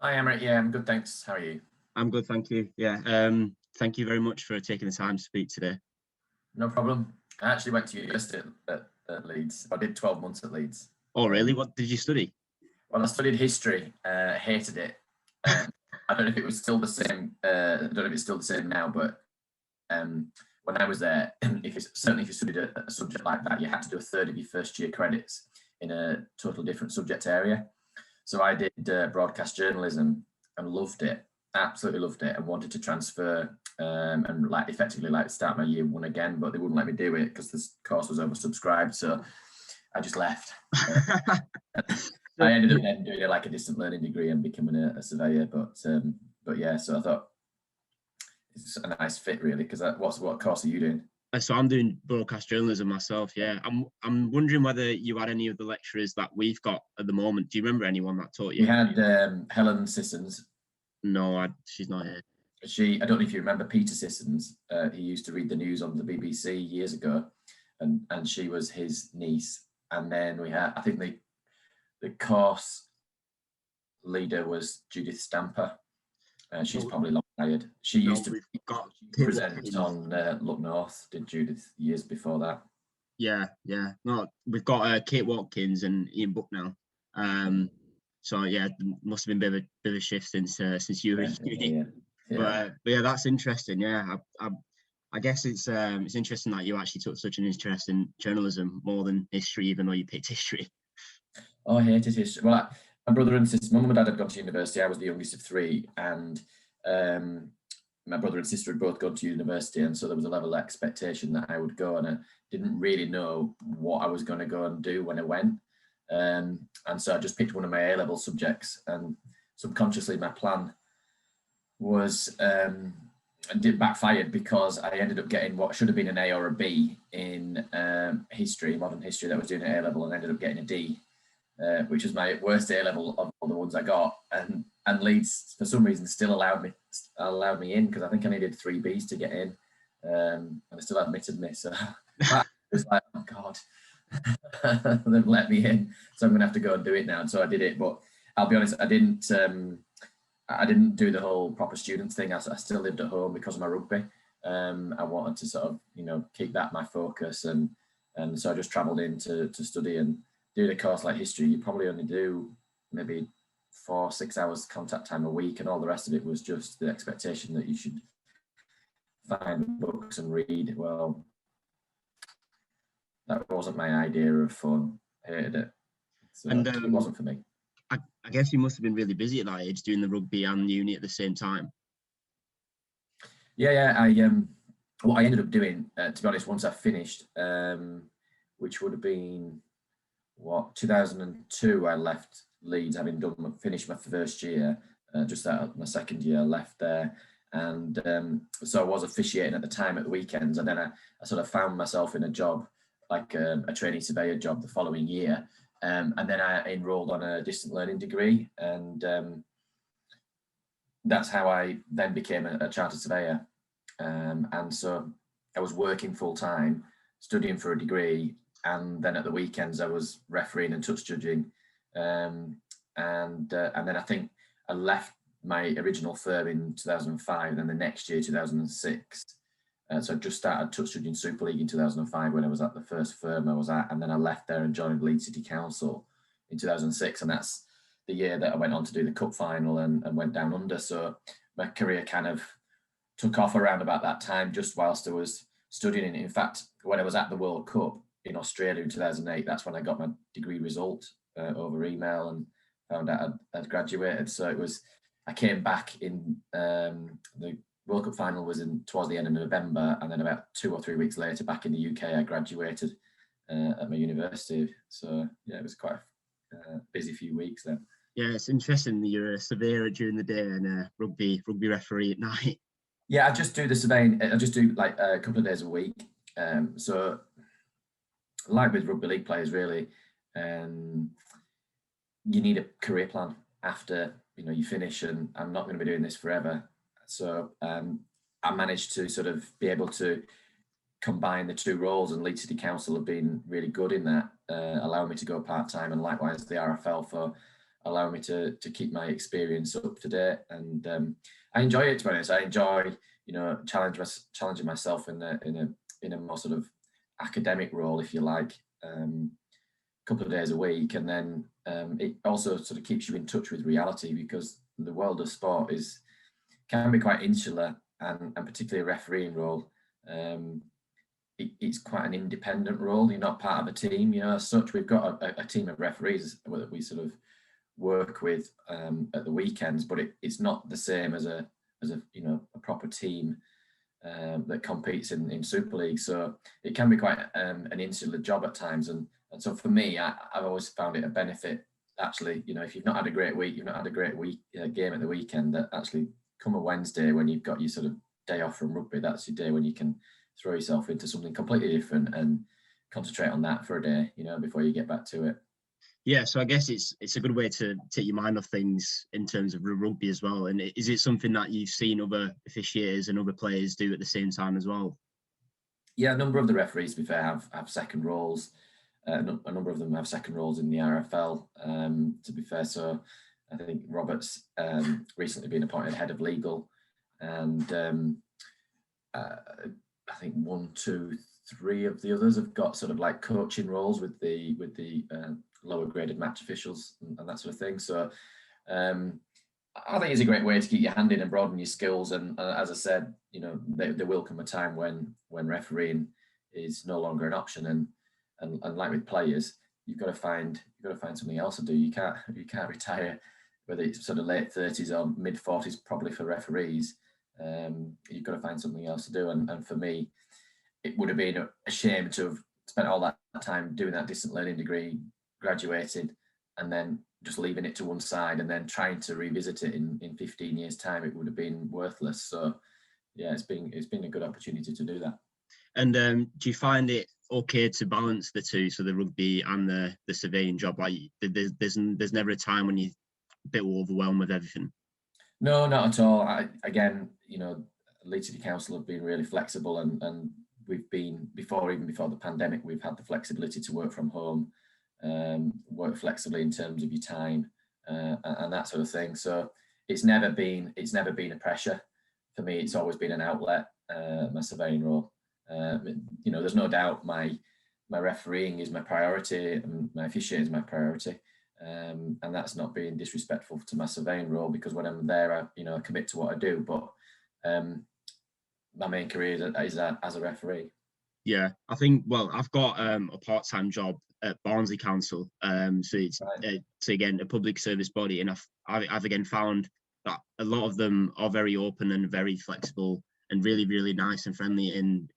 Hi, Emirates. Yeah, I'm good, thanks. How are you? I'm good, thank you. Yeah, thank you very much for taking the time to speak today. No problem. I actually went to university at Leeds. I did 12 months at Leeds. Oh, really? What did you study? Well, I studied history, hated it. And I don't know if it was still the same. I don't know if it's still the same now, but when I was there, certainly if you studied a subject like that, you had to do a third of your first year credits in a totally different subject area. So I did broadcast journalism and loved it, absolutely loved it, and wanted to transfer and like effectively like start my year one again, but they wouldn't let me do it because this course was oversubscribed. So I just left. I So, ended up then doing like a distant learning degree and becoming a surveyor. But yeah, so I thought it's a nice fit really because what course are you doing? so I'm doing broadcast journalism myself. Yeah, I'm wondering whether you had any of the lecturers that we've got at the moment. Do you remember anyone that taught We you? had Helen Sissons. No, she's not here. I don't know if you remember Peter Sissons. He used to read the news on the BBC years ago, and she was his niece. And then we had, I think the course leader was Judith Stamper. She's No, probably long tired. She no, used to we've got Kate present Watkins. on Look North. Did Judith years before that? Yeah, yeah. No, we've got Kate Watkins and Ian Bucknell. Um, so yeah, must have been a bit of a shift since you were Yeah, at yeah, uni. yeah. Yeah. But yeah, that's interesting. Yeah, I guess it's interesting that you actually took such an interest in journalism more than history, even though you picked history. Oh, I hated history. Well, my brother and sister, my mum and dad had gone to university. I was the youngest of three, and um, my brother and sister had both gone to university, and so there was a level of expectation that I would go, and I didn't really know what I was going to go and do when I went. And so I just picked one of my A level subjects, and subconsciously my plan was it backfired because I ended up getting what should have been an A or a B in history, modern history that I was doing at A level, and ended up getting a D, which was my worst A level of all the ones I got, and Leeds for some reason still allowed me in because I think I needed three Bs to get in, and they still admitted me. So I was like, oh god, they've let me in, so I'm gonna have to go and do it now. And so I did it, but I'll be honest, I didn't. I didn't do the whole proper student thing. I still lived at home because of my rugby. I wanted to sort of, keep that my focus, and so I just travelled in to study and do the course like history. You probably only do maybe 4 6 hours contact time a week, and all the rest of it was just the expectation that you should find books and read. Well, that wasn't my idea of fun. I hated it, And so it wasn't for me. I guess you must have been really busy at that age, doing the rugby and uni at the same time. Yeah, yeah. What I ended up doing, to be honest, once I finished, which would have been what 2002, I left Leeds, having finished my first year, just out of my second year, I left there, and so I was officiating at the time at the weekends, and then I sort of found myself in a job, like a trainee surveyor job, the following year, and then I enrolled on a distant learning degree, and that's how I then became a chartered surveyor. And so I was working full time, studying for a degree, and then at the weekends I was refereeing and touch judging. And then I think I left my original firm in 2005. Then the next year, 2006. So I just started touch judging Super League in 2005 when I was at the first firm I was at, and then I left there and joined Leeds City Council in 2006, and that's the year that I went on to do the cup final and went down under. So my career kind of took off around about that time, just whilst I was studying. In fact, when I was at the World Cup in Australia in 2008, that's when I got my degree result over email and found out I'd graduated. So I came back in the World Cup final was in towards the end of November, and then about 2 or 3 weeks later, back in the UK, I graduated at my university. So yeah, it was quite a busy few weeks then. Yeah, it's interesting that you're a surveyor during the day and a rugby referee at night. Yeah, I just do the surveying. I just do like a couple of days a week. So, like with rugby league players, really, um, you need a career plan after you finish. And I'm not going to be doing this forever. So I managed to sort of be able to combine the two roles, and Leeds City Council have been really good in that, allowing me to go part time, and likewise the RFL for allow me to keep my experience up to date. And I enjoy it, to be honest. I enjoy, challenging myself in a more sort of academic role, if you like, a couple of days a week. And then it also sort of keeps you in touch with reality, because the world of sport can be quite insular, and particularly a refereeing role. It's quite an independent role. You're not part of a team, as such. We've got a team of referees that we sort of work with at the weekends, but it's not the same as a proper team that competes in Super League. So it can be quite an insular job at times, and so for me, I've always found it a benefit. Actually, if you've not had a great week, you've not had a great week game at the weekend, that actually come a Wednesday, when you've got your sort of day off from rugby, that's your day when you can throw yourself into something completely different and concentrate on that for a day, before you get back to it. Yeah, so I guess it's a good way to take your mind off things in terms of rugby as well. And is it something that you've seen other officiators and other players do at the same time as well? Yeah, a number of the referees, to be fair, have second roles. A number of them have second roles in the RFL, to be fair. So I think Robert's recently been appointed head of legal, and I think 1, 2, 3 of the others have got sort of like coaching roles with the lower graded match officials and that sort of thing. So I think it's a great way to keep your hand in and broaden your skills. And as I said, there will come a time when refereeing is no longer an option. And like with players, you've got to find something else to do. You can't retire, whether it's sort of late 30s or mid 40s, probably for referees. You've got to find something else to do. And for me, it would have been a shame to have spent all that time doing that distant learning degree, graduated, and then just leaving it to one side and then trying to revisit it in 15 years' time. It would have been worthless. So yeah, it's been a good opportunity to do that. And do you find it okay to balance the two, so the rugby and the surveying job? Like there's never a time when you're a bit overwhelmed with everything? No, not at all. Leeds City Council have been really flexible, and we've been, even before the pandemic, we've had the flexibility to work from home, work flexibly in terms of your time, and that sort of thing. So it's never been a pressure for me. It's always been an outlet, my surveying role. There's no doubt my refereeing is my priority and my officiating is my priority. And that's not being disrespectful to my surveying role, because when I'm there, I commit to what I do. But my main career is as a referee. Yeah, I think. Well, I've got a part-time job at Barnsley Council. So it's again a public service body, and I've again found that a lot of them are very open and very flexible and really, really nice and friendly in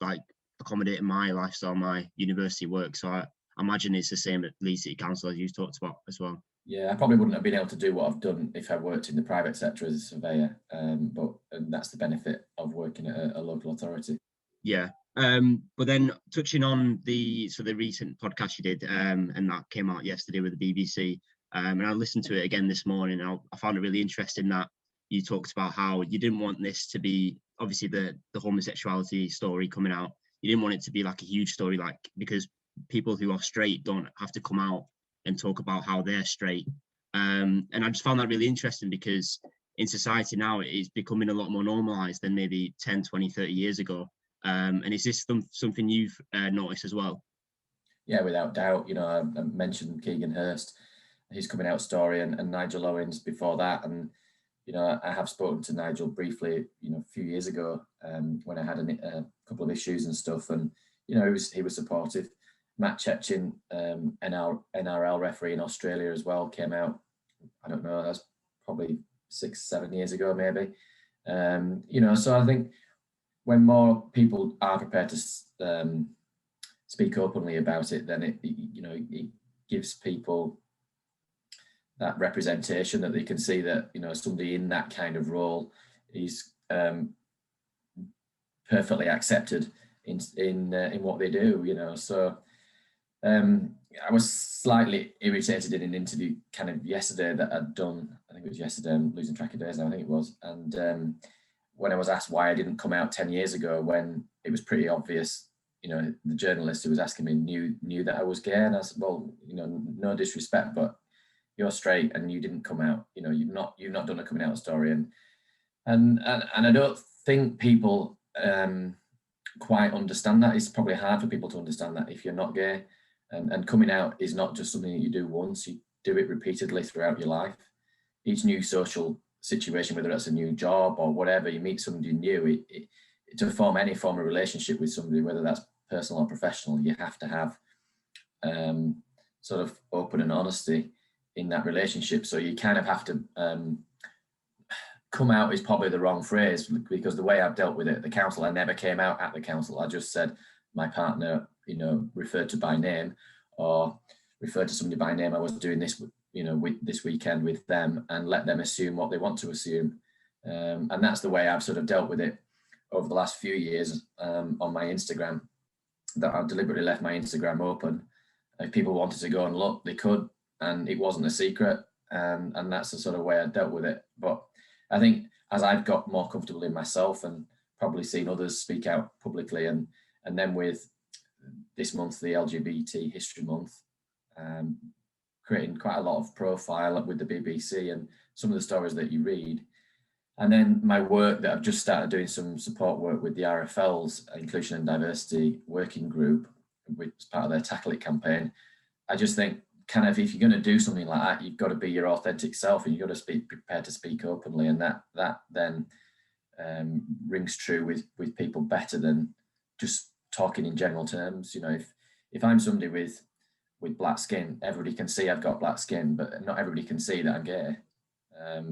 like accommodating my lifestyle, my university work. So I imagine it's the same at Leeds City Council, as you talked about as well. Yeah, I probably wouldn't have been able to do what I've done if I worked in the private sector as a surveyor. But that's the benefit of working at a local authority. Yeah. But then touching on the recent podcast you did, and that came out yesterday with the BBC, and I listened to it again this morning. And I found it really interesting that you talked about how you didn't want this to be, obviously the homosexuality story coming out. You didn't want it to be like a huge story, like, because people who are straight don't have to come out and talk about how they're straight. And I just found that really interesting, because in society now it's becoming a lot more normalized than maybe 10, 20, 30 years ago. And is this something you've noticed as well? Yeah, without doubt. I mentioned Keegan Hurst, his coming out story, and Nigel Owens before that. And I have spoken to Nigel briefly, a few years ago, when I had a couple of issues and stuff, and he was supportive. Matt Chechin, NRL referee in Australia as well, came out. I don't know, that's probably 6-7 years ago, maybe. So I think when more people are prepared to speak openly about it, then it gives people that representation, that they can see that somebody in that kind of role is perfectly accepted in what they do. So I was slightly irritated in an interview kind of yesterday that I'd done. I think it was yesterday. I'm losing track of days now. I think it was. And when I was asked why I didn't come out 10 years ago, when it was pretty obvious, the journalist who was asking me knew that I was gay, and I said, well, no disrespect, but you're straight and you didn't come out. You know, you've not done a coming out story, and I don't think people quite understand that. It's probably hard for people to understand that if you're not gay, and coming out is not just something that you do once. You do it repeatedly throughout your life. Each new social situation, whether it's a new job or whatever, you meet somebody new. To form any form of relationship with somebody, whether that's personal or professional, you have to have sort of open and honesty in that relationship. So you kind of have to come out is probably the wrong phrase, because the way I've dealt with it at the council, I never came out at the council. I just said my partner, you know, referred to by name or referred to somebody by name. I was doing this, you know, with this weekend with them, and let them assume what they want to assume. And that's the way I've sort of dealt with it over the last few years on my Instagram, that I've deliberately left my Instagram open. If people wanted to go and look, they could, and it wasn't a secret. And that's the sort of way I dealt with it. But I think as I've got more comfortable in myself and probably seen others speak out publicly, and then with this month, the LGBT History Month, creating quite a lot of profile with the BBC and some of the stories that you read. And then my work that I've just started doing some support work with the RFL's Inclusion and Diversity Working Group, which is part of their Tackle It campaign. I just think kind of if you're going to do something like that, you've got to be your authentic self, and you've got to be prepared to speak openly. And that then rings true with people better than just talking in general terms. You know, if I'm somebody with black skin, everybody can see I've got black skin, but not everybody can see that I'm gay.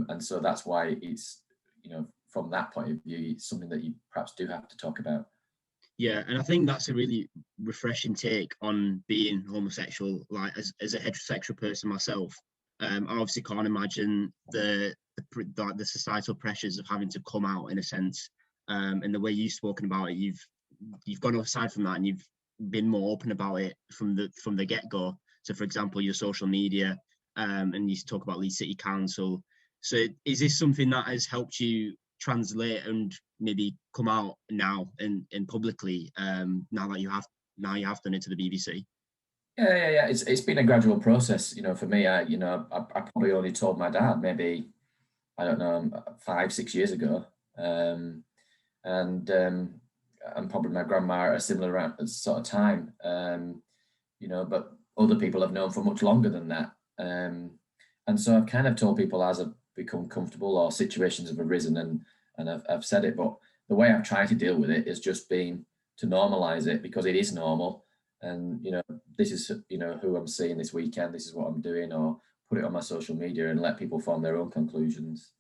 And so that's why it's, you know, from that point of view, it's something that you perhaps do have to talk about. Yeah, and I think that's a really refreshing take on being homosexual. Like as a heterosexual person myself, I obviously can't imagine the societal pressures of having to come out in a sense. And the way you've spoken about it, you've gone aside from that, and you've been more open about it from the get-go. So, for example, your social media, and you talk about Leeds City Council. So, is this something that has helped you translate and maybe come out now and publicly, now that you have done it to the BBC? Yeah. It's been a gradual process, you know. For me, I probably only told my dad maybe, I don't know, 5-6 years ago, and probably my grandma at a similar sort of time, you know. But other people have known for much longer than that, and so I've kind of told people as I've become comfortable or situations have arisen, and I've said it. But the way I've tried to deal with it is just been to normalize it, because it is normal. And, you know, this is, you know, who I'm seeing this weekend, this is what I'm doing, or put it on my social media and let people form their own conclusions.